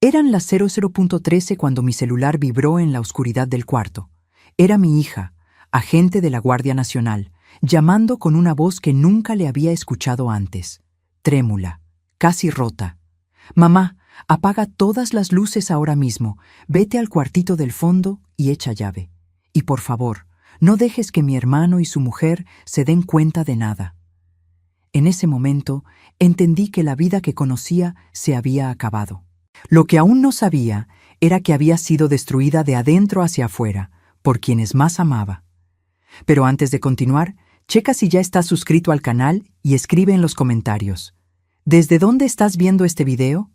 Eran las 00:13 cuando mi celular vibró en la oscuridad del cuarto. Era mi hija, agente de la Guardia Nacional, llamando con una voz que nunca le había escuchado antes, trémula, casi rota. «Mamá, apaga todas las luces ahora mismo, vete al cuartito del fondo y echa llave. Y por favor, no dejes que mi hermano y su mujer se den cuenta de nada». En ese momento entendí que la vida que conocía se había acabado. Lo que aún no sabía era que había sido destruida de adentro hacia afuera, por quienes más amaba. Pero antes de continuar, checa si ya estás suscrito al canal y escribe en los comentarios: ¿desde dónde estás viendo este video?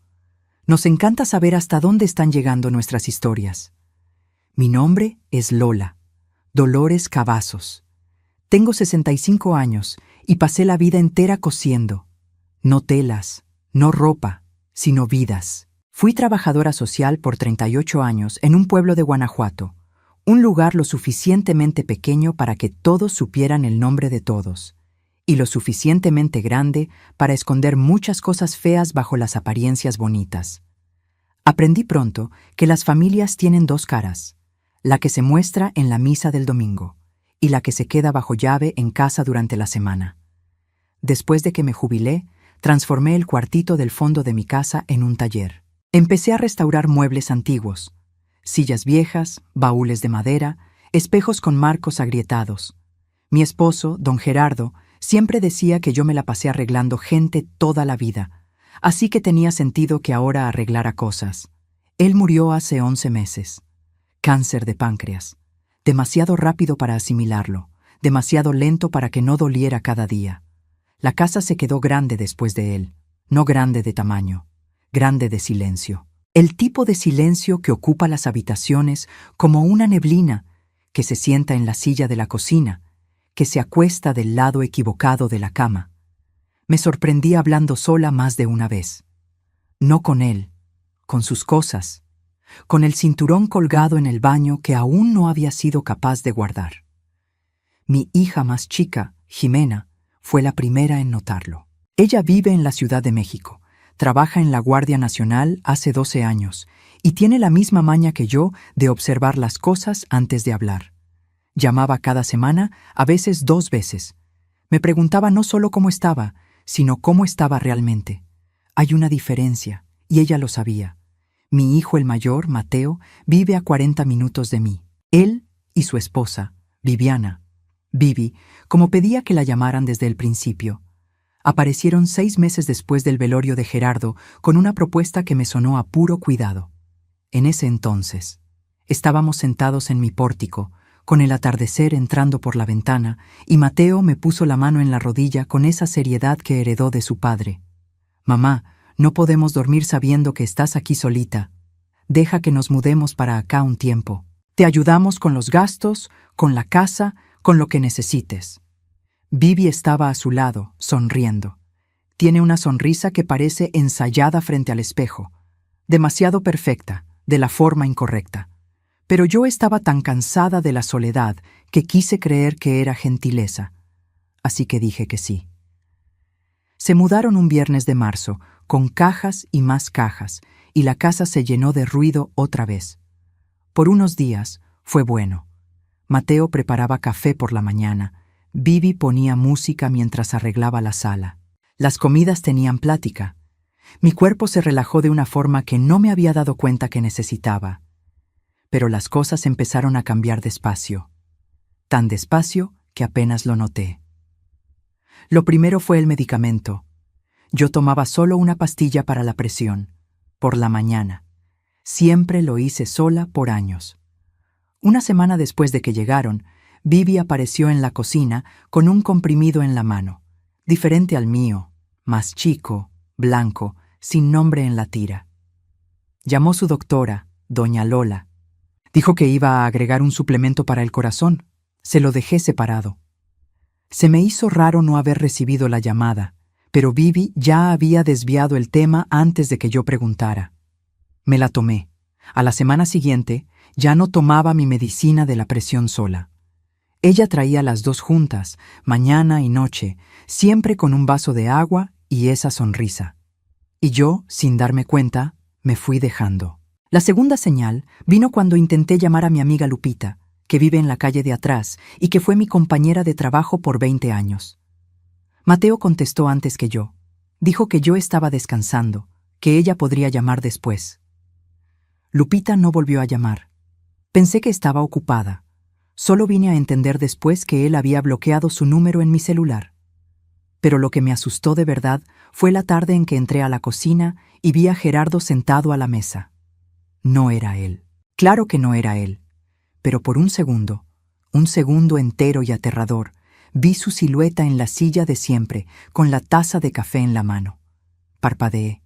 Nos encanta saber hasta dónde están llegando nuestras historias. Mi nombre es Lola, Dolores Cavazos. Tengo 65 años y pasé la vida entera cosiendo. No telas, no ropa, sino vidas. Fui trabajadora social por 38 años en un pueblo de Guanajuato, un lugar lo suficientemente pequeño para que todos supieran el nombre de todos, y lo suficientemente grande para esconder muchas cosas feas bajo las apariencias bonitas. Aprendí pronto que las familias tienen dos caras, la que se muestra en la misa del domingo y la que se queda bajo llave en casa durante la semana. Después de que me jubilé, transformé el cuartito del fondo de mi casa en un taller. Empecé a restaurar muebles antiguos, sillas viejas, baúles de madera, espejos con marcos agrietados. Mi esposo, don Gerardo, siempre decía que yo me la pasé arreglando gente toda la vida, así que tenía sentido que ahora arreglara cosas. Él murió hace 11 meses. Cáncer de páncreas. Demasiado rápido para asimilarlo, demasiado lento para que no doliera cada día. La casa se quedó grande después de él, no grande de tamaño, grande de silencio. El tipo de silencio que ocupa las habitaciones como una neblina, que se sienta en la silla de la cocina, que se acuesta del lado equivocado de la cama. Me sorprendí hablando sola más de una vez. No con él, con sus cosas, con el cinturón colgado en el baño que aún no había sido capaz de guardar. Mi hija más chica, Jimena, fue la primera en notarlo. Ella vive en la Ciudad de México. Trabaja en la Guardia Nacional hace 12 años y tiene la misma maña que yo de observar las cosas antes de hablar. Llamaba cada semana, a veces 2 veces. Me preguntaba no solo cómo estaba, sino cómo estaba realmente. Hay una diferencia, y ella lo sabía. Mi hijo el mayor, Mateo, vive a 40 minutos de mí. Él y su esposa, Viviana, Vivi, como pedía que la llamaran desde el principio. Aparecieron 6 meses después del velorio de Gerardo con una propuesta que me sonó a puro cuidado. En ese entonces, estábamos sentados en mi pórtico, con el atardecer entrando por la ventana, y Mateo me puso la mano en la rodilla con esa seriedad que heredó de su padre. «Mamá, no podemos dormir sabiendo que estás aquí solita. Deja que nos mudemos para acá un tiempo. Te ayudamos con los gastos, con la casa, con lo que necesites». Vivi estaba a su lado, sonriendo. Tiene una sonrisa que parece ensayada frente al espejo, demasiado perfecta, de la forma incorrecta. Pero yo estaba tan cansada de la soledad que quise creer que era gentileza. Así que dije que sí. Se mudaron un viernes de marzo, con cajas y más cajas, y la casa se llenó de ruido otra vez. Por unos días fue bueno. Mateo preparaba café por la mañana. Vivi ponía música mientras arreglaba la sala. Las comidas tenían plática. Mi cuerpo se relajó de una forma que no me había dado cuenta que necesitaba. Pero las cosas empezaron a cambiar despacio. Tan despacio que apenas lo noté. Lo primero fue el medicamento. Yo tomaba solo una pastilla para la presión, por la mañana. Siempre lo hice sola por años. Una semana después de que llegaron, Vivi apareció en la cocina con un comprimido en la mano, diferente al mío, más chico, blanco, sin nombre en la tira. Llamó su doctora, doña Lola. Dijo que iba a agregar un suplemento para el corazón. Se lo dejé separado. Se me hizo raro no haber recibido la llamada, pero Vivi ya había desviado el tema antes de que yo preguntara. Me la tomé. A la semana siguiente, ya no tomaba mi medicina de la presión sola. Ella traía las 2 juntas, mañana y noche, siempre con un vaso de agua y esa sonrisa. Y yo, sin darme cuenta, Me fui dejando. La segunda señal vino cuando intenté llamar a mi amiga Lupita, que vive en la calle de atrás y que fue mi compañera de trabajo por 20 años. Mateo contestó antes que yo. Dijo que yo estaba descansando, que ella podría llamar después. Lupita no volvió a llamar. Pensé que estaba ocupada. Solo vine a entender después que él había bloqueado su número en mi celular. Pero lo que me asustó de verdad fue la tarde en que entré a la cocina y vi a Gerardo sentado a la mesa. No era él. Claro que no era él. Pero por un segundo entero y aterrador, vi su silueta en la silla de siempre, con la taza de café en la mano. Parpadeé.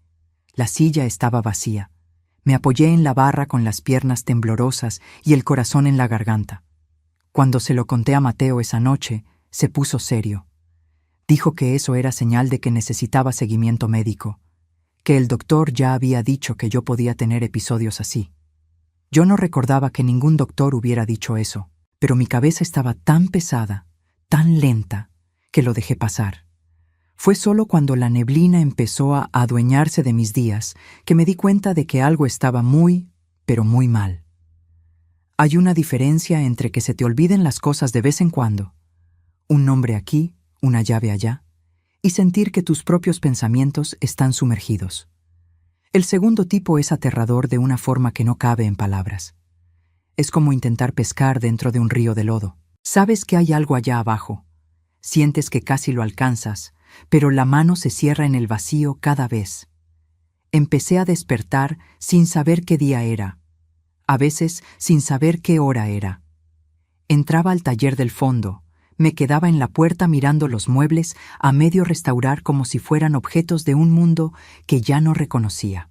La silla estaba vacía. Me apoyé en la barra con las piernas temblorosas y el corazón en la garganta. Cuando se lo conté a Mateo esa noche, se puso serio. Dijo que eso era señal de que necesitaba seguimiento médico, que el doctor ya había dicho que yo podía tener episodios así. Yo no recordaba que ningún doctor hubiera dicho eso, pero mi cabeza estaba tan pesada, tan lenta, que lo dejé pasar. Fue solo cuando la neblina empezó a adueñarse de mis días que me di cuenta de que algo estaba muy, pero muy mal. Hay una diferencia entre que se te olviden las cosas de vez en cuando, un nombre aquí, una llave allá, y sentir que tus propios pensamientos están sumergidos. El segundo tipo es aterrador de una forma que no cabe en palabras. Es como intentar pescar dentro de un río de lodo. Sabes que hay algo allá abajo. Sientes que casi lo alcanzas, pero la mano se cierra en el vacío cada vez. Empecé a despertar sin saber qué día era, a veces sin saber qué hora era. Entraba al taller del fondo, me quedaba en la puerta mirando los muebles a medio restaurar como si fueran objetos de un mundo que ya no reconocía.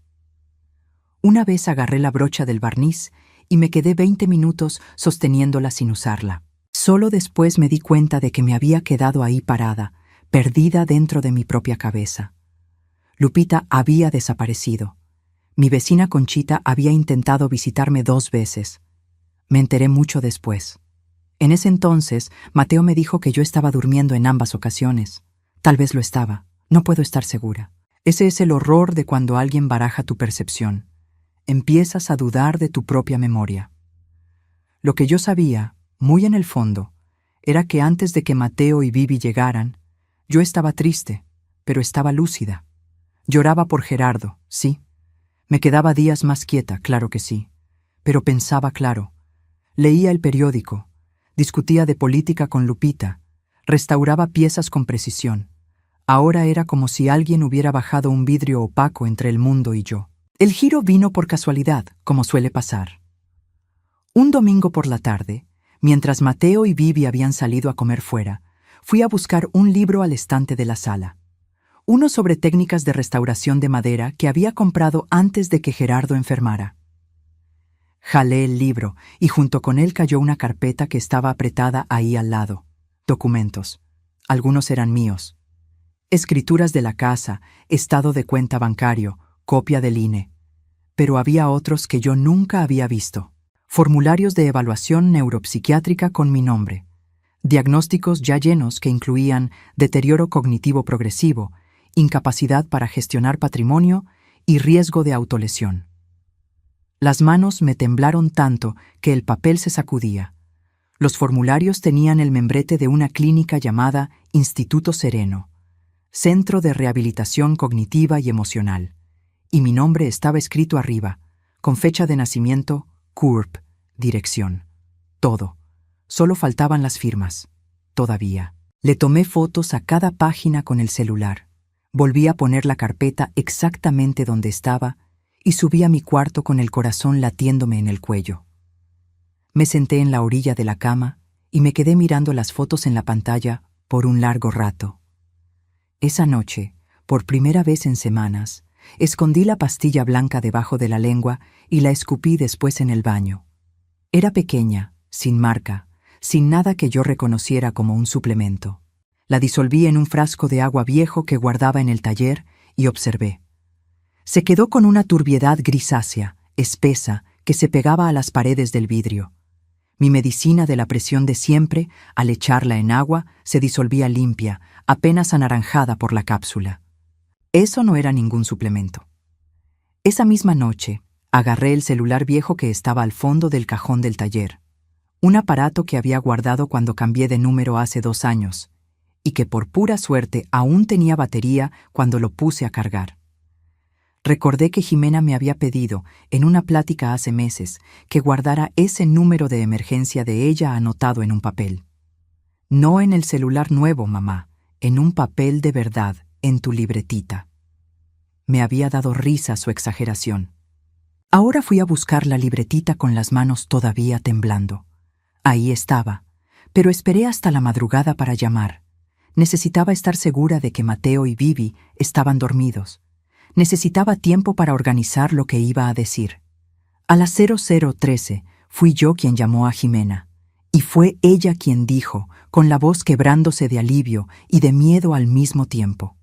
Una vez agarré la brocha del barniz y me quedé 20 minutos sosteniéndola sin usarla. Solo después me di cuenta de que me había quedado ahí parada, perdida dentro de mi propia cabeza. Lupita había desaparecido. Mi vecina Conchita había intentado visitarme 2 veces. Me enteré mucho después. En ese entonces, Mateo me dijo que yo estaba durmiendo en ambas ocasiones. Tal vez lo estaba, no puedo estar segura. Ese es el horror de cuando alguien baraja tu percepción. Empiezas a dudar de tu propia memoria. Lo que yo sabía, muy en el fondo, era que antes de que Mateo y Vivi llegaran, yo estaba triste, pero estaba lúcida. Lloraba por Gerardo, sí. Me quedaba días más quieta, claro que sí. Pero pensaba claro. Leía el periódico, discutía de política con Lupita, restauraba piezas con precisión. Ahora era como si alguien hubiera bajado un vidrio opaco entre el mundo y yo. El giro vino por casualidad, como suele pasar. Un domingo por la tarde, mientras Mateo y Vivi habían salido a comer fuera, fui a buscar un libro al estante de la sala. Uno sobre técnicas de restauración de madera que había comprado antes de que Gerardo enfermara. Jalé el libro y junto con él cayó una carpeta que estaba apretada ahí al lado. Documentos. Algunos eran míos. Escrituras de la casa, estado de cuenta bancario, copia del INE. Pero había otros que yo nunca había visto. Formularios de evaluación neuropsiquiátrica con mi nombre. Diagnósticos ya llenos que incluían deterioro cognitivo progresivo, incapacidad para gestionar patrimonio y riesgo de autolesión. Las manos me temblaron tanto que el papel se sacudía. Los formularios tenían el membrete de una clínica llamada Instituto Sereno, Centro de Rehabilitación Cognitiva y Emocional, y mi nombre estaba escrito arriba, con fecha de nacimiento, CURP, dirección. Todo. Solo faltaban las firmas. Todavía. Le tomé fotos a cada página con el celular. Volví a poner la carpeta exactamente donde estaba y subí a mi cuarto con el corazón latiéndome en el cuello. Me senté en la orilla de la cama y me quedé mirando las fotos en la pantalla por un largo rato. Esa noche, por primera vez en semanas, escondí la pastilla blanca debajo de la lengua y la escupí después en el baño. Era pequeña, sin marca, sin nada que yo reconociera como un suplemento. La disolví en un frasco de agua viejo que guardaba en el taller y observé. Se quedó con una turbiedad grisácea, espesa, que se pegaba a las paredes del vidrio. Mi medicina de la presión de siempre, al echarla en agua, se disolvía limpia, apenas anaranjada por la cápsula. Eso no era ningún suplemento. Esa misma noche, agarré el celular viejo que estaba al fondo del cajón del taller, un aparato que había guardado cuando cambié de número hace 2 años, y que por pura suerte aún tenía batería cuando lo puse a cargar. Recordé que Jimena me había pedido, en una plática hace meses, que guardara ese número de emergencia de ella anotado en un papel. No en el celular nuevo, mamá, en un papel de verdad, en tu libretita. Me había dado risa su exageración. Ahora fui a buscar la libretita con las manos todavía temblando. Ahí estaba, pero esperé hasta la madrugada para llamar. Necesitaba estar segura de que Mateo y Vivi estaban dormidos. Necesitaba tiempo para organizar lo que iba a decir. A las 00:13 fui yo quien llamó a Jimena, y fue ella quien dijo, con la voz quebrándose de alivio y de miedo al mismo tiempo: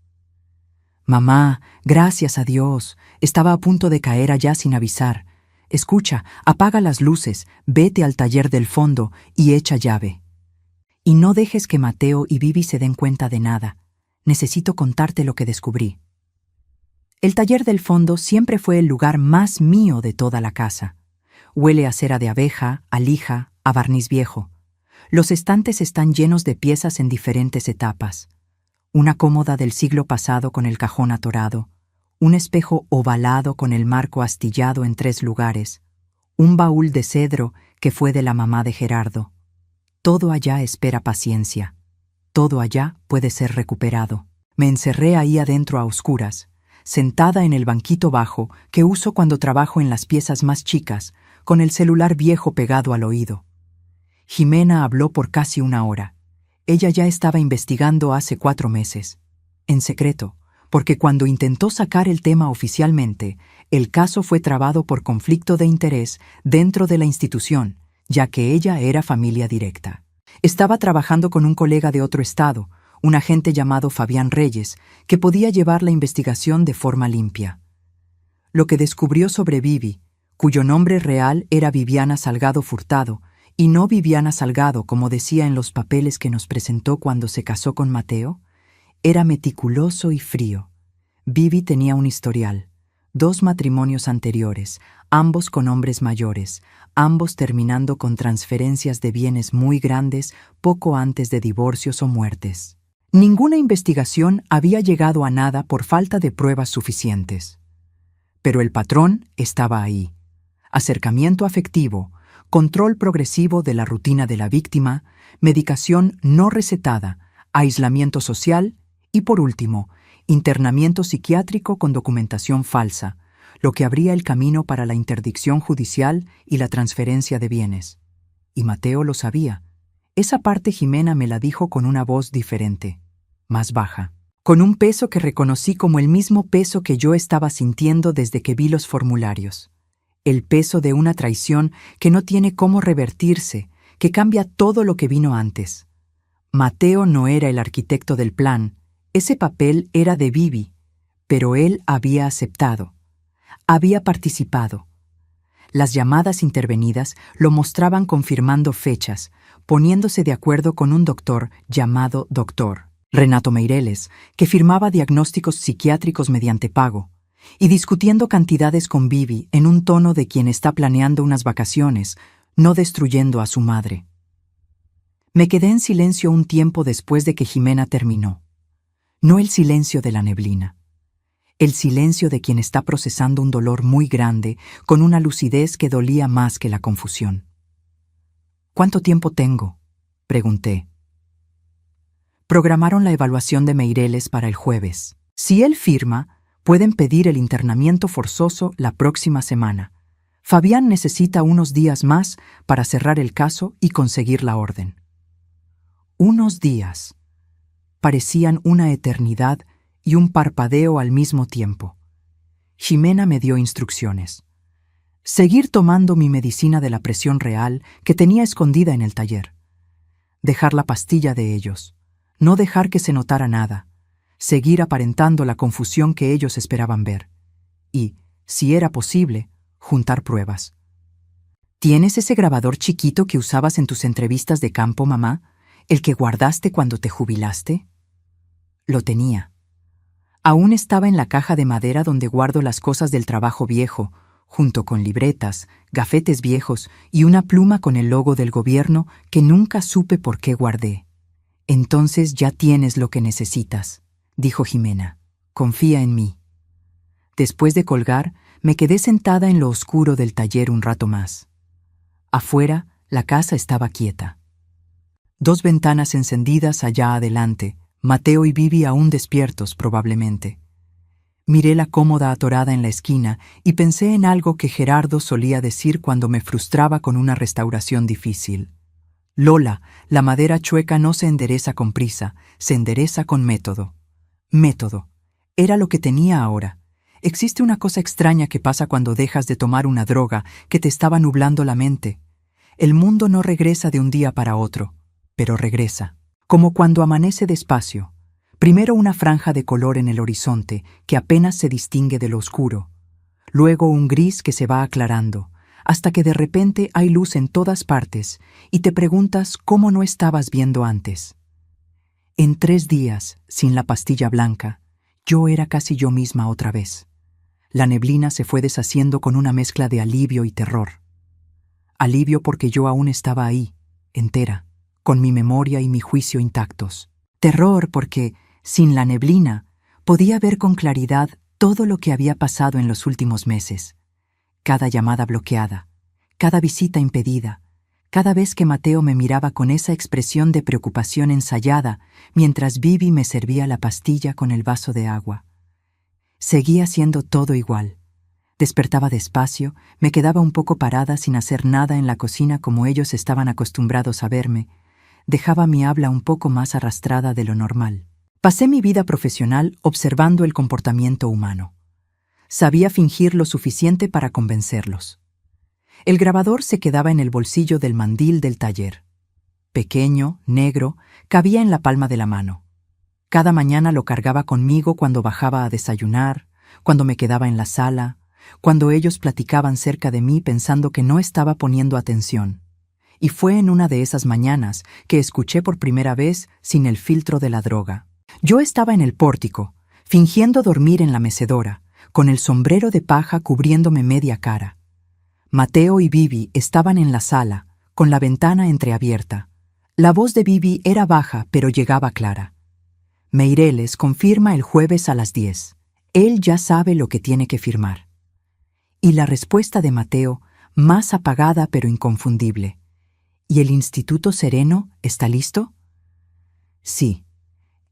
«Mamá, gracias a Dios, estaba a punto de caer allá sin avisar. Escucha, apaga las luces, vete al taller del fondo y echa llave. Y no dejes que Mateo y Vivi se den cuenta de nada. Necesito contarte lo que descubrí». El taller del fondo siempre fue el lugar más mío de toda la casa. Huele a cera de abeja, a lija, a barniz viejo. Los estantes están llenos de piezas en diferentes etapas. Una cómoda del siglo pasado con el cajón atorado, un espejo ovalado con el marco astillado en 3 lugares, un baúl de cedro que fue de la mamá de Gerardo. Todo allá espera paciencia. Todo allá puede ser recuperado. Me encerré ahí adentro a oscuras, sentada en el banquito bajo que uso cuando trabajo en las piezas más chicas, con el celular viejo pegado al oído. Jimena habló por casi 1 hora. Ella ya estaba investigando hace 4 meses. En secreto, porque cuando intentó sacar el tema oficialmente, el caso fue trabado por conflicto de interés dentro de la institución, ya que ella era familia directa. Estaba trabajando con un colega de otro estado, un agente llamado Fabián Reyes, que podía llevar la investigación de forma limpia. Lo que descubrió sobre Vivi, cuyo nombre real era Viviana Salgado Furtado, y no Viviana Salgado como decía en los papeles que nos presentó cuando se casó con Mateo, era meticuloso y frío. Vivi tenía un historial, 2 matrimonios anteriores, ambos con hombres mayores, ambos terminando con transferencias de bienes muy grandes poco antes de divorcios o muertes. Ninguna investigación había llegado a nada por falta de pruebas suficientes. Pero el patrón estaba ahí. Acercamiento afectivo, control progresivo de la rutina de la víctima, medicación no recetada, aislamiento social y, por último, internamiento psiquiátrico con documentación falsa, lo que abría el camino para la interdicción judicial y la transferencia de bienes. Y Mateo lo sabía. Esa parte Jimena me la dijo con una voz diferente, más baja, con un peso que reconocí como el mismo peso que yo estaba sintiendo desde que vi los formularios. El peso de una traición que no tiene cómo revertirse, que cambia todo lo que vino antes. Mateo no era el arquitecto del plan, ese papel era de Vivi, pero él había aceptado, había participado. Las llamadas intervenidas lo mostraban confirmando fechas, poniéndose de acuerdo con un doctor llamado Dr. Renato Meireles, que firmaba diagnósticos psiquiátricos mediante pago, y discutiendo cantidades con Vivi en un tono de quien está planeando unas vacaciones, no destruyendo a su madre. Me quedé en silencio un tiempo después de que Jimena terminó. No el silencio de la neblina. El silencio de quien está procesando un dolor muy grande con una lucidez que dolía más que la confusión. «¿Cuánto tiempo tengo?», pregunté. Programaron la evaluación de Meireles para el jueves. Si él firma, pueden pedir el internamiento forzoso la próxima semana. Fabián necesita unos días más para cerrar el caso y conseguir la orden. Unos días. Parecían una eternidad y un parpadeo al mismo tiempo. Jimena me dio instrucciones. Seguir tomando mi medicina de la presión real que tenía escondida en el taller. Dejar la pastilla de ellos. No dejar que se notara nada. Seguir aparentando la confusión que ellos esperaban ver. Y, si era posible, juntar pruebas. ¿Tienes ese grabador chiquito que usabas en tus entrevistas de campo, mamá? ¿El que guardaste cuando te jubilaste? Lo tenía. Aún estaba en la caja de madera donde guardo las cosas del trabajo viejo, junto con libretas, gafetes viejos y una pluma con el logo del gobierno que nunca supe por qué guardé. «Entonces ya tienes lo que necesitas», dijo Jimena. «Confía en mí». Después de colgar, me quedé sentada en lo oscuro del taller un rato más. Afuera, la casa estaba quieta. 2 ventanas encendidas allá adelante, Mateo y Vivi aún despiertos probablemente. Miré la cómoda atorada en la esquina y pensé en algo que Gerardo solía decir cuando me frustraba con una restauración difícil. «Lola, la madera chueca no se endereza con prisa, se endereza con método». Método. Era lo que tenía ahora. Existe una cosa extraña que pasa cuando dejas de tomar una droga que te estaba nublando la mente. El mundo no regresa de un día para otro, pero regresa. Como cuando amanece despacio. Primero una franja de color en el horizonte que apenas se distingue de lo oscuro. Luego un gris que se va aclarando, hasta que de repente hay luz en todas partes y te preguntas cómo no estabas viendo antes. En 3 días, sin la pastilla blanca, yo era casi yo misma otra vez. La neblina se fue deshaciendo con una mezcla de alivio y terror. Alivio porque yo aún estaba ahí, entera, con mi memoria y mi juicio intactos. Terror porque, sin la neblina, podía ver con claridad todo lo que había pasado en los últimos meses. Cada llamada bloqueada, cada visita impedida, cada vez que Mateo me miraba con esa expresión de preocupación ensayada mientras Vivi me servía la pastilla con el vaso de agua. Seguía siendo todo igual. Despertaba despacio, me quedaba un poco parada sin hacer nada en la cocina como ellos estaban acostumbrados a verme. Dejaba mi habla un poco más arrastrada de lo normal. Pasé mi vida profesional observando el comportamiento humano. Sabía fingir lo suficiente para convencerlos. El grabador se quedaba en el bolsillo del mandil del taller. Pequeño, negro, cabía en la palma de la mano. Cada mañana lo cargaba conmigo cuando bajaba a desayunar, cuando me quedaba en la sala, cuando ellos platicaban cerca de mí pensando que no estaba poniendo atención. Y fue en una de esas mañanas que escuché por primera vez sin el filtro de la droga. Yo estaba en el pórtico, fingiendo dormir en la mecedora, con el sombrero de paja cubriéndome media cara. Mateo y Vivi estaban en la sala, con la ventana entreabierta. La voz de Vivi era baja, pero llegaba clara. Meireles confirma el jueves a las 10. Él ya sabe lo que tiene que firmar. Y la respuesta de Mateo, más apagada pero inconfundible. ¿Y el Instituto Sereno está listo? Sí.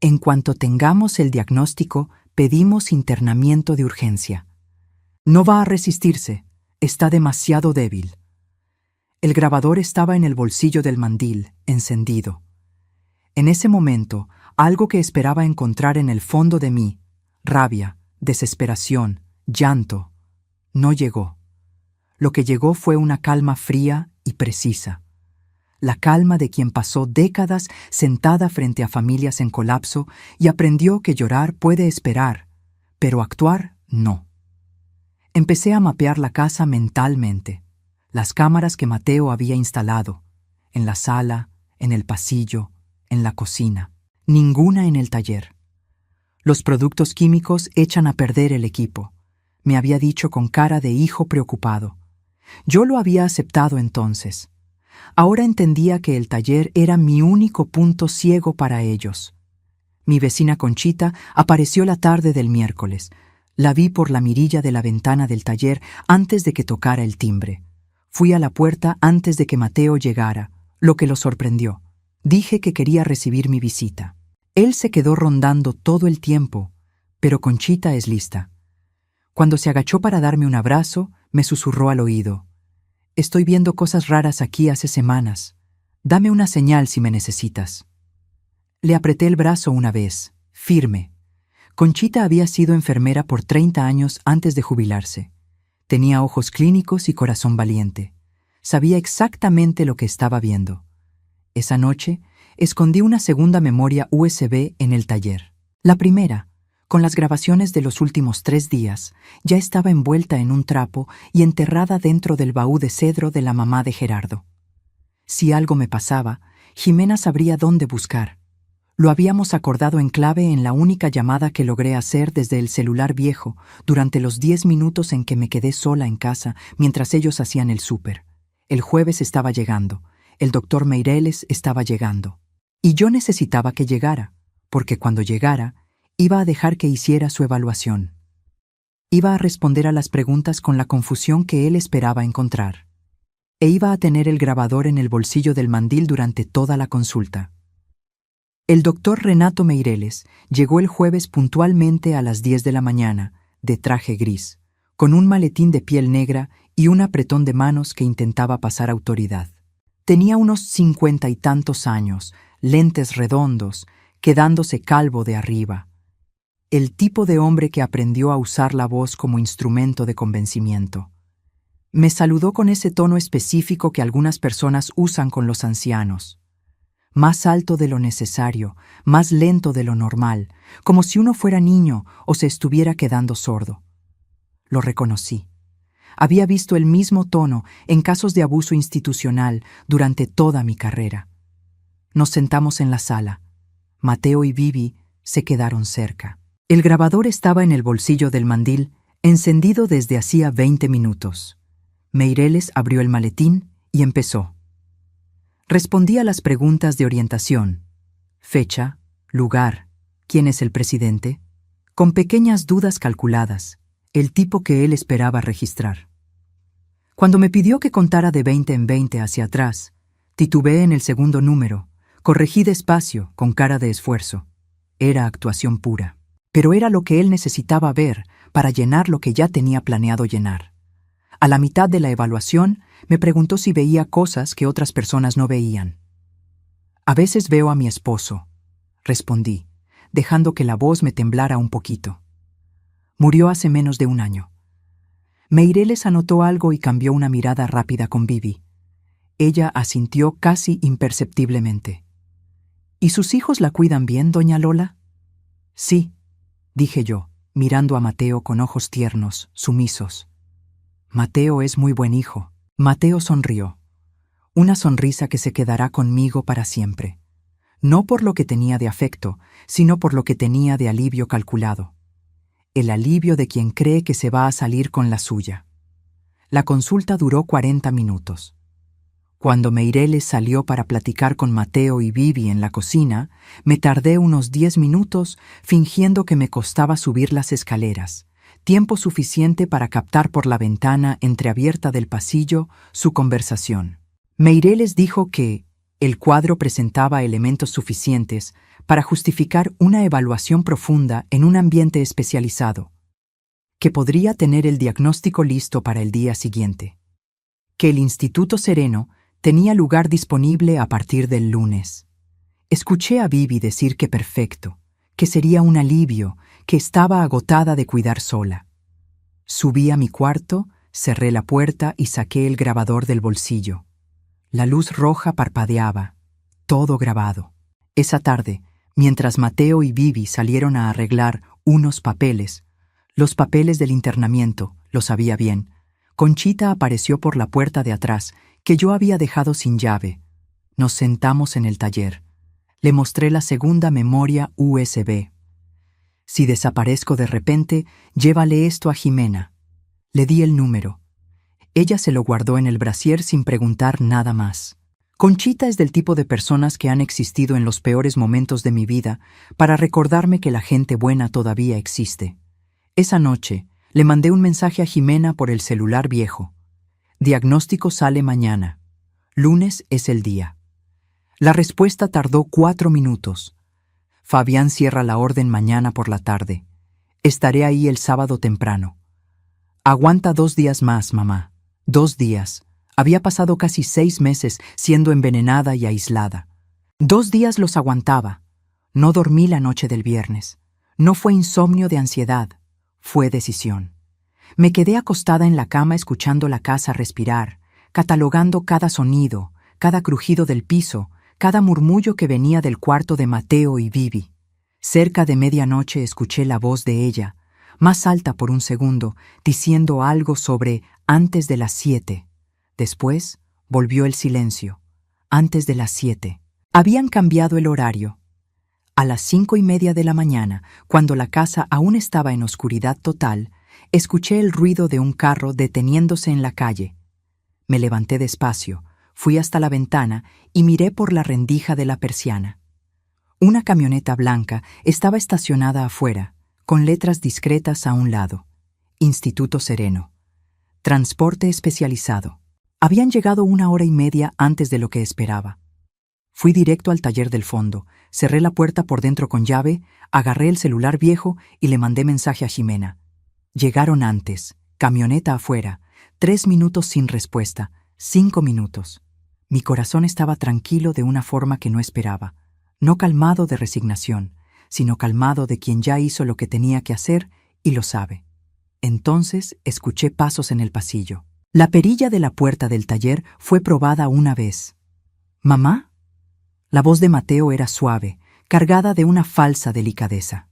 En cuanto tengamos el diagnóstico, pedimos internamiento de urgencia. No va a resistirse. Está demasiado débil. El grabador estaba en el bolsillo del mandil, encendido. En ese momento, algo que esperaba encontrar en el fondo de mí, rabia, desesperación, llanto, no llegó. Lo que llegó fue una calma fría y precisa. La calma de quien pasó décadas sentada frente a familias en colapso y aprendió que llorar puede esperar, pero actuar no. Empecé a mapear la casa mentalmente, las cámaras que Mateo había instalado, en la sala, en el pasillo, en la cocina, ninguna en el taller. Los productos químicos echan a perder el equipo, me había dicho con cara de hijo preocupado. Yo lo había aceptado entonces. Ahora entendía que el taller era mi único punto ciego para ellos. Mi vecina Conchita apareció la tarde del miércoles. La vi por la mirilla de la ventana del taller antes de que tocara el timbre. Fui a la puerta antes de que Mateo llegara, lo que lo sorprendió. Dije que quería recibir mi visita. Él se quedó rondando todo el tiempo, pero Conchita es lista. Cuando se agachó para darme un abrazo, me susurró al oído. «Estoy viendo cosas raras aquí hace semanas. Dame una señal si me necesitas». Le apreté el brazo una vez, firme. Conchita había sido enfermera por 30 años antes de jubilarse. Tenía ojos clínicos y corazón valiente. Sabía exactamente lo que estaba viendo. Esa noche, escondí una segunda memoria USB en el taller. La primera, con las grabaciones de los últimos 3 días, ya estaba envuelta en un trapo y enterrada dentro del baúl de cedro de la mamá de Gerardo. Si algo me pasaba, Jimena sabría dónde buscar. Lo habíamos acordado en clave en la única llamada que logré hacer desde el celular viejo durante los 10 minutos en que me quedé sola en casa mientras ellos hacían el súper. El jueves estaba llegando, el doctor Meireles estaba llegando. Y yo necesitaba que llegara, porque cuando llegara, iba a dejar que hiciera su evaluación. Iba a responder a las preguntas con la confusión que él esperaba encontrar. E iba a tener el grabador en el bolsillo del mandil durante toda la consulta. El doctor Renato Meireles llegó el jueves puntualmente a las 10 de la mañana, de traje gris, con un maletín de piel negra y un apretón de manos que intentaba pasar autoridad. Tenía unos 50 y tantos años, lentes redondos, quedándose calvo de arriba. El tipo de hombre que aprendió a usar la voz como instrumento de convencimiento. Me saludó con ese tono específico que algunas personas usan con los ancianos. Más alto de lo necesario, más lento de lo normal, como si uno fuera niño o se estuviera quedando sordo. Lo reconocí. Había visto el mismo tono en casos de abuso institucional durante toda mi carrera. Nos sentamos en la sala. Mateo y Vivi se quedaron cerca. El grabador estaba en el bolsillo del mandil, encendido desde hacía 20 minutos. Meireles abrió el maletín y empezó. Respondí a las preguntas de orientación. Fecha, lugar, quién es el presidente, con pequeñas dudas calculadas, el tipo que él esperaba registrar. Cuando me pidió que contara de 20 en 20 hacia atrás, titubeé en el segundo número, corregí despacio, con cara de esfuerzo. Era actuación pura. Pero era lo que él necesitaba ver para llenar lo que ya tenía planeado llenar. A la mitad de la evaluación, me preguntó si veía cosas que otras personas no veían. A veces veo a mi esposo, respondí, dejando que la voz me temblara un poquito. Murió hace menos de un año. Meireles anotó algo y cambió una mirada rápida con Vivi. Ella asintió casi imperceptiblemente. ¿Y sus hijos la cuidan bien, doña Lola? Sí, dije yo, mirando a Mateo con ojos tiernos, sumisos. Mateo es muy buen hijo. Mateo sonrió. Una sonrisa que se quedará conmigo para siempre. No por lo que tenía de afecto, sino por lo que tenía de alivio calculado. El alivio de quien cree que se va a salir con la suya. La consulta duró 40 minutos. Cuando Meireles salió para platicar con Mateo y Vivi en la cocina, me tardé unos 10 minutos fingiendo que me costaba subir las escaleras. Tiempo suficiente para captar por la ventana entreabierta del pasillo su conversación. Meireles dijo que el cuadro presentaba elementos suficientes para justificar una evaluación profunda en un ambiente especializado, que podría tener el diagnóstico listo para el día siguiente, que el Instituto Sereno tenía lugar disponible a partir del lunes. Escuché a Vivi decir que perfecto, que sería un alivio, que estaba agotada de cuidar sola. Subí a mi cuarto, cerré la puerta y saqué el grabador del bolsillo. La luz roja parpadeaba, todo grabado. Esa tarde, mientras Mateo y Vivi salieron a arreglar unos papeles, los papeles del internamiento, lo sabía bien, Conchita apareció por la puerta de atrás, que yo había dejado sin llave. Nos sentamos en el taller. Le mostré la segunda memoria USB. Si desaparezco de repente, llévale esto a Jimena. Le di el número. Ella se lo guardó en el brasier sin preguntar nada más. Conchita es del tipo de personas que han existido en los peores momentos de mi vida para recordarme que la gente buena todavía existe. Esa noche, le mandé un mensaje a Jimena por el celular viejo. Diagnóstico sale mañana. Lunes es el día. La respuesta tardó 4 minutos. Fabián cierra la orden mañana por la tarde. Estaré ahí el sábado temprano. Aguanta 2 días más, mamá. 2 días. Había pasado casi 6 meses siendo envenenada y aislada. 2 días los aguantaba. No dormí la noche del viernes. No fue insomnio de ansiedad. Fue decisión. Me quedé acostada en la cama escuchando la casa respirar, catalogando cada sonido, cada crujido del piso, cada murmullo que venía del cuarto de Mateo y Vivi. Cerca de medianoche escuché la voz de ella, más alta por un segundo, diciendo algo sobre antes de las 7. Después volvió el silencio. Antes de las 7. Habían cambiado el horario. A las 5:30 de la mañana, cuando la casa aún estaba en oscuridad total, escuché el ruido de un carro deteniéndose en la calle. Me levanté despacio, fui hasta la ventana y miré por la rendija de la persiana. Una camioneta blanca estaba estacionada afuera, con letras discretas a un lado. Instituto Sereno. Transporte especializado. Habían llegado 1 hora y media antes de lo que esperaba. Fui directo al taller del fondo, cerré la puerta por dentro con llave, agarré el celular viejo y le mandé mensaje a Ximena. Llegaron antes, camioneta afuera, 3 minutos sin respuesta, 5 minutos. Mi corazón estaba tranquilo de una forma que no esperaba, no calmado de resignación, sino calmado de quien ya hizo lo que tenía que hacer y lo sabe. Entonces escuché pasos en el pasillo. La perilla de la puerta del taller fue probada una vez. ¿Mamá? La voz de Mateo era suave, cargada de una falsa delicadeza.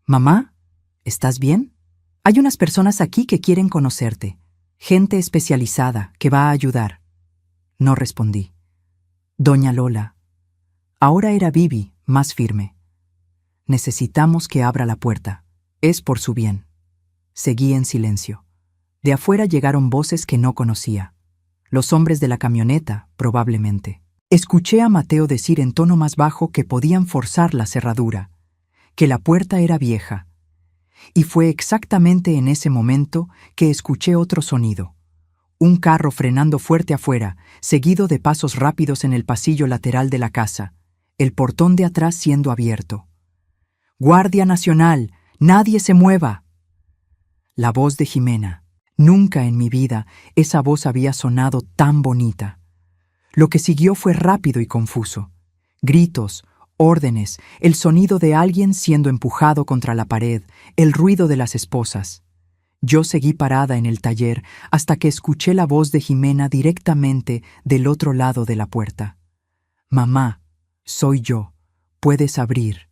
«Mamá, ¿estás bien? Hay unas personas aquí que quieren conocerte, gente especializada que va a ayudar». No respondí. «Doña Lola». Ahora era Bibi, más firme. «Necesitamos que abra la puerta. Es por su bien». Seguí en silencio. De afuera llegaron voces que no conocía. Los hombres de la camioneta, probablemente. Escuché a Mateo decir en tono más bajo que podían forzar la cerradura, que la puerta era vieja. Y fue exactamente en ese momento que escuché otro sonido. Un carro frenando fuerte afuera, seguido de pasos rápidos en el pasillo lateral de la casa, el portón de atrás siendo abierto. «¡Guardia Nacional! ¡Nadie se mueva!». La voz de Ximena. Nunca en mi vida esa voz había sonado tan bonita. Lo que siguió fue rápido y confuso. Gritos, órdenes, el sonido de alguien siendo empujado contra la pared, el ruido de las esposas. Yo seguí parada en el taller hasta que escuché la voz de Ximena directamente del otro lado de la puerta. «Mamá, soy yo. Puedes abrir».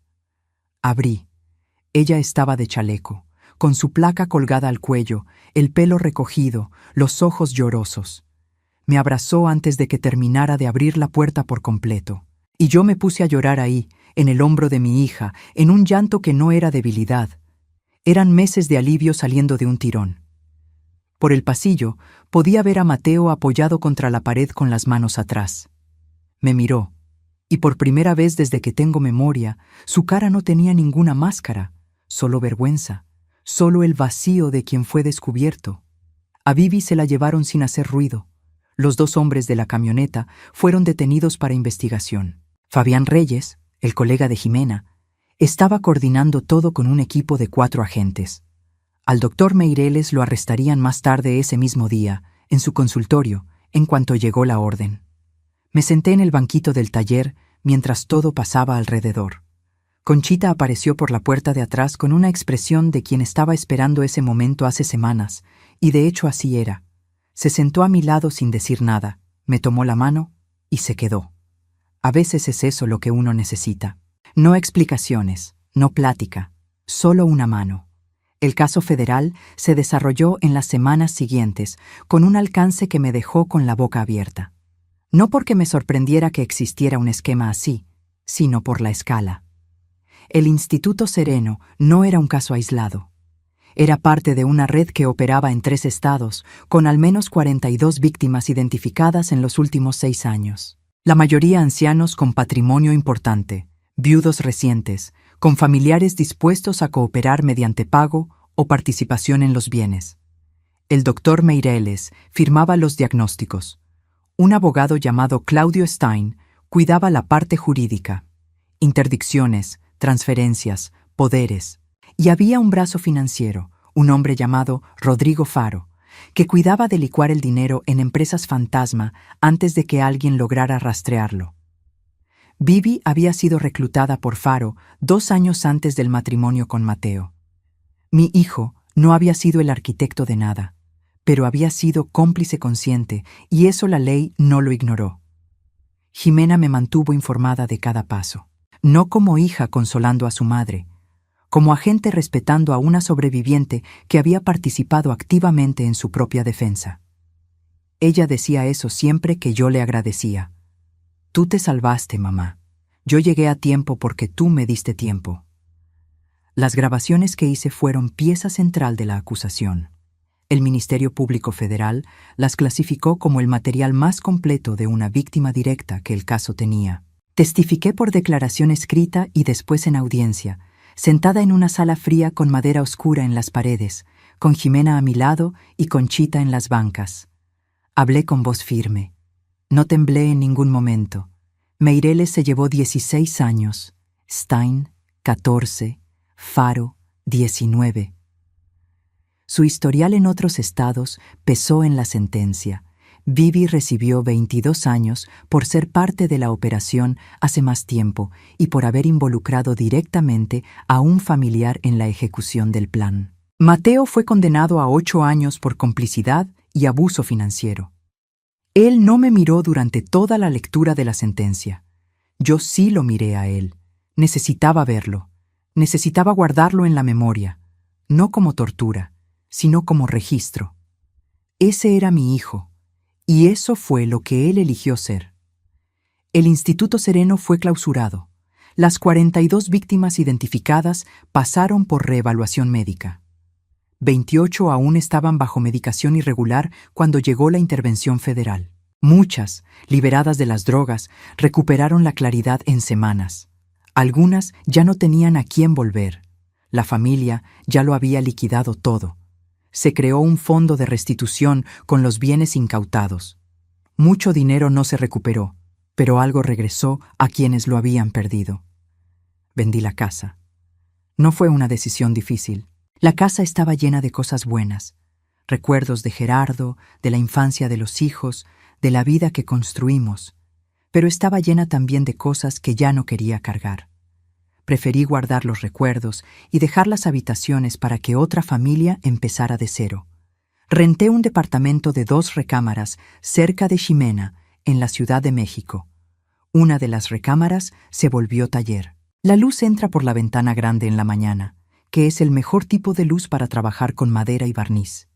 Abrí. Ella estaba de chaleco, con su placa colgada al cuello, el pelo recogido, los ojos llorosos. Me abrazó antes de que terminara de abrir la puerta por completo. Y yo me puse a llorar ahí, en el hombro de mi hija, en un llanto que no era debilidad. Eran meses de alivio saliendo de un tirón. Por el pasillo, podía ver a Mateo apoyado contra la pared con las manos atrás. Me miró, y por primera vez desde que tengo memoria, su cara no tenía ninguna máscara, solo vergüenza, solo el vacío de quien fue descubierto. A Bibi se la llevaron sin hacer ruido. Los 2 hombres de la camioneta fueron detenidos para investigación. Fabián Reyes, el colega de Ximena, estaba coordinando todo con un equipo de 4 agentes. Al doctor Meireles lo arrestarían más tarde ese mismo día, en su consultorio, en cuanto llegó la orden. Me senté en el banquito del taller mientras todo pasaba alrededor. Conchita apareció por la puerta de atrás con una expresión de quien estaba esperando ese momento hace semanas, y de hecho así era. Se sentó a mi lado sin decir nada, me tomó la mano y se quedó. A veces es eso lo que uno necesita. No explicaciones, no plática, solo una mano. El caso federal se desarrolló en las semanas siguientes, con un alcance que me dejó con la boca abierta. No porque me sorprendiera que existiera un esquema así, sino por la escala. El Instituto Sereno no era un caso aislado. Era parte de una red que operaba en 3 estados, con al menos 42 víctimas identificadas en los últimos 6 años. La mayoría ancianos con patrimonio importante, viudos recientes, con familiares dispuestos a cooperar mediante pago o participación en los bienes. El doctor Meireles firmaba los diagnósticos. Un abogado llamado Claudio Stein cuidaba la parte jurídica, interdicciones, transferencias, poderes. Y había un brazo financiero, un hombre llamado Rodrigo Faro, que cuidaba de licuar el dinero en empresas fantasma antes de que alguien lograra rastrearlo. Bibi había sido reclutada por Faro 2 años antes del matrimonio con Mateo. Mi hijo no había sido el arquitecto de nada, pero había sido cómplice consciente y eso la ley no lo ignoró. Ximena me mantuvo informada de cada paso, no como hija consolando a su madre, como agente respetando a una sobreviviente que había participado activamente en su propia defensa. Ella decía eso siempre que yo le agradecía. «Tú te salvaste, mamá. Yo llegué a tiempo porque tú me diste tiempo. Las grabaciones que hice fueron pieza central de la acusación. El Ministerio Público Federal las clasificó como el material más completo de una víctima directa que el caso tenía. Testifiqué por declaración escrita y después en audiencia, sentada en una sala fría con madera oscura en las paredes, con Jimena a mi lado y Conchita en las bancas. Hablé con voz firme. No temblé en ningún momento. Meireles se llevó 16 años, Stein, 14, Faro, 19. Su historial en otros estados pesó en la sentencia. Vivi recibió 22 años por ser parte de la operación hace más tiempo y por haber involucrado directamente a un familiar en la ejecución del plan. Mateo fue condenado a 8 años por complicidad y abuso financiero. Él no me miró durante toda la lectura de la sentencia. Yo sí lo miré a él. Necesitaba verlo. Necesitaba guardarlo en la memoria, no como tortura, sino como registro. Ese era mi hijo, y eso fue lo que él eligió ser. El Instituto Sereno fue clausurado. Las 42 víctimas identificadas pasaron por reevaluación médica. 28 aún estaban bajo medicación irregular cuando llegó la intervención federal. Muchas, liberadas de las drogas, recuperaron la claridad en semanas. Algunas ya no tenían a quién volver. La familia ya lo había liquidado todo. Se creó un fondo de restitución con los bienes incautados. Mucho dinero no se recuperó, pero algo regresó a quienes lo habían perdido. Vendí la casa. No fue una decisión difícil. La casa estaba llena de cosas buenas, recuerdos de Gerardo, de la infancia de los hijos, de la vida que construimos, pero estaba llena también de cosas que ya no quería cargar. Preferí guardar los recuerdos y dejar las habitaciones para que otra familia empezara de cero. Renté un departamento de 2 recámaras cerca de Ximena, en la Ciudad de México. Una de las recámaras se volvió taller. La luz entra por la ventana grande en la mañana, que es el mejor tipo de luz para trabajar con madera y barniz.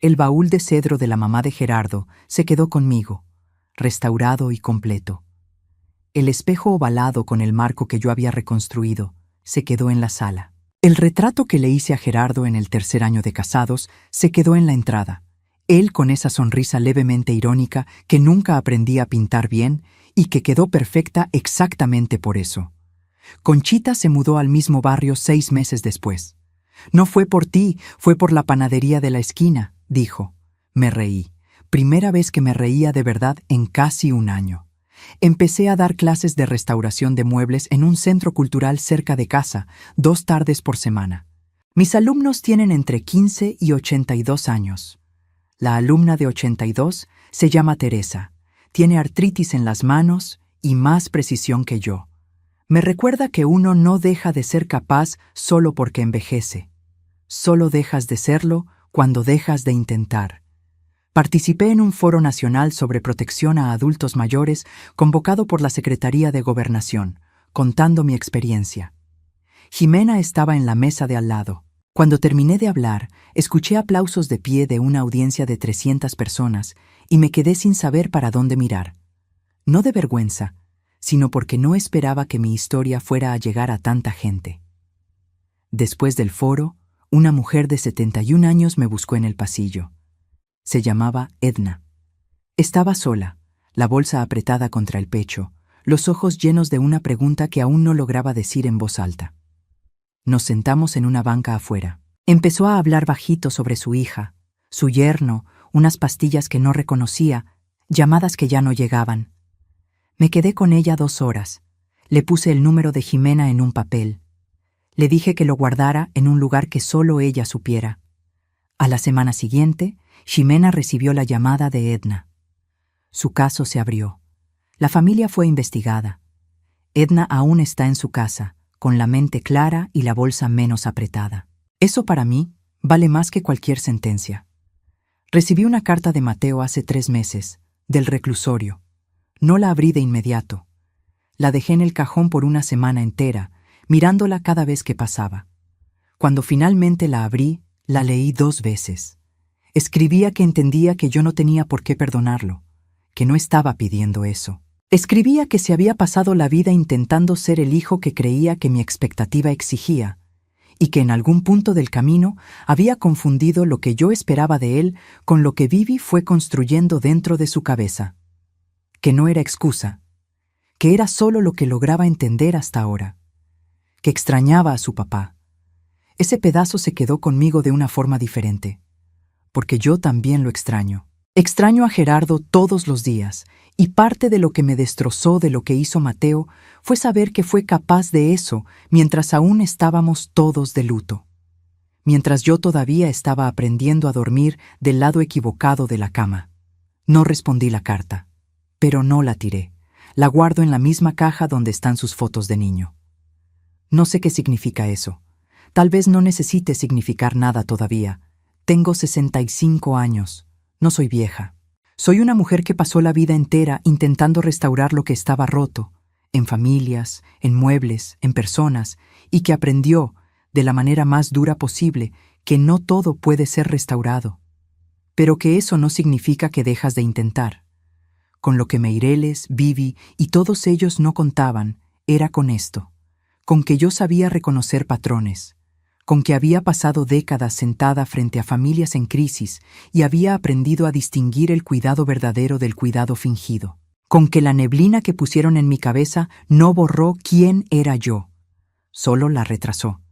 El baúl de cedro de la mamá de Gerardo se quedó conmigo, restaurado y completo. El espejo ovalado con el marco que yo había reconstruido se quedó en la sala. El retrato que le hice a Gerardo en el 3er año de casados se quedó en la entrada. Él con esa sonrisa levemente irónica que nunca aprendí a pintar bien y que quedó perfecta exactamente por eso. Conchita se mudó al mismo barrio 6 meses después. «No fue por ti, fue por la panadería de la esquina», dijo. Me reí. Primera vez que me reía de verdad en casi un año. Empecé a dar clases de restauración de muebles en un centro cultural cerca de casa, 2 tardes por semana. Mis alumnos tienen entre 15 y 82 años. La alumna de 82 se llama Teresa. Tiene artritis en las manos y más precisión que yo. Me recuerda que uno no deja de ser capaz solo porque envejece. Solo dejas de serlo cuando dejas de intentar. Participé en un foro nacional sobre protección a adultos mayores convocado por la Secretaría de Gobernación, contando mi experiencia. Jimena estaba en la mesa de al lado. Cuando terminé de hablar, escuché aplausos de pie de una audiencia de 300 personas y me quedé sin saber para dónde mirar. No de vergüenza, sino porque no esperaba que mi historia fuera a llegar a tanta gente. Después del foro, una mujer de 71 años me buscó en el pasillo. Se llamaba Edna. Estaba sola, la bolsa apretada contra el pecho, los ojos llenos de una pregunta que aún no lograba decir en voz alta. Nos sentamos en una banca afuera. Empezó a hablar bajito sobre su hija, su yerno, unas pastillas que no reconocía, llamadas que ya no llegaban. Me quedé con ella 2 horas. Le puse el número de Jimena en un papel. Le dije que lo guardara en un lugar que solo ella supiera. A la semana siguiente, Ximena recibió la llamada de Edna. Su caso se abrió. La familia fue investigada. Edna aún está en su casa, con la mente clara y la bolsa menos apretada. Eso para mí vale más que cualquier sentencia. Recibí una carta de Mateo hace 3 meses, del reclusorio. No la abrí de inmediato. La dejé en el cajón por una semana entera, mirándola cada vez que pasaba. Cuando finalmente la abrí, la leí 2 veces. Escribía que entendía que yo no tenía por qué perdonarlo, que no estaba pidiendo eso. Escribía que se había pasado la vida intentando ser el hijo que creía que mi expectativa exigía, y que en algún punto del camino había confundido lo que yo esperaba de él con lo que Vivi fue construyendo dentro de su cabeza. Que no era excusa, que era solo lo que lograba entender hasta ahora, que extrañaba a su papá. Ese pedazo se quedó conmigo de una forma diferente, porque yo también lo extraño. Extraño a Gerardo todos los días, y parte de lo que me destrozó de lo que hizo Mateo fue saber que fue capaz de eso mientras aún estábamos todos de luto. Mientras yo todavía estaba aprendiendo a dormir del lado equivocado de la cama. No respondí la carta, pero no la tiré. La guardo en la misma caja donde están sus fotos de niño. No sé qué significa eso. Tal vez no necesite significar nada todavía. Tengo 65 años. No soy vieja. Soy una mujer que pasó la vida entera intentando restaurar lo que estaba roto, en familias, en muebles, en personas, y que aprendió, de la manera más dura posible, que no todo puede ser restaurado. Pero que eso no significa que dejas de intentar. Con lo que Meireles, Vivi y todos ellos no contaban, era con esto, con que yo sabía reconocer patrones, con que había pasado décadas sentada frente a familias en crisis y había aprendido a distinguir el cuidado verdadero del cuidado fingido, con que la neblina que pusieron en mi cabeza no borró quién era yo, solo la retrasó,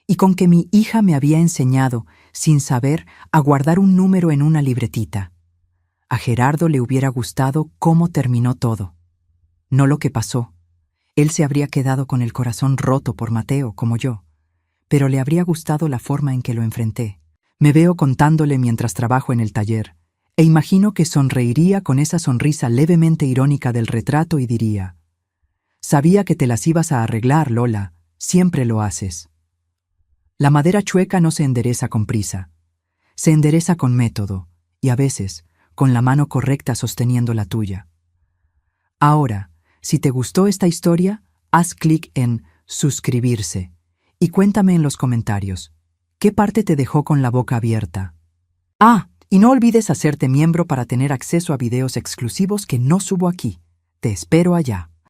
y con que mi hija me había enseñado, sin saber, a guardar un número en una libretita. A Gerardo le hubiera gustado cómo terminó todo, no lo que pasó. Él se habría quedado con el corazón roto por Mateo, como yo, pero le habría gustado la forma en que lo enfrenté. Me veo contándole mientras trabajo en el taller, e imagino que sonreiría con esa sonrisa levemente irónica del retrato y diría: «Sabía que te las ibas a arreglar, Lola, siempre lo haces». La madera chueca no se endereza con prisa, se endereza con método, y a veces, con la mano correcta sosteniendo la tuya. Ahora, si te gustó esta historia, haz clic en suscribirse y cuéntame en los comentarios, ¿qué parte te dejó con la boca abierta? Ah, y no olvides hacerte miembro para tener acceso a videos exclusivos que no subo aquí. Te espero allá.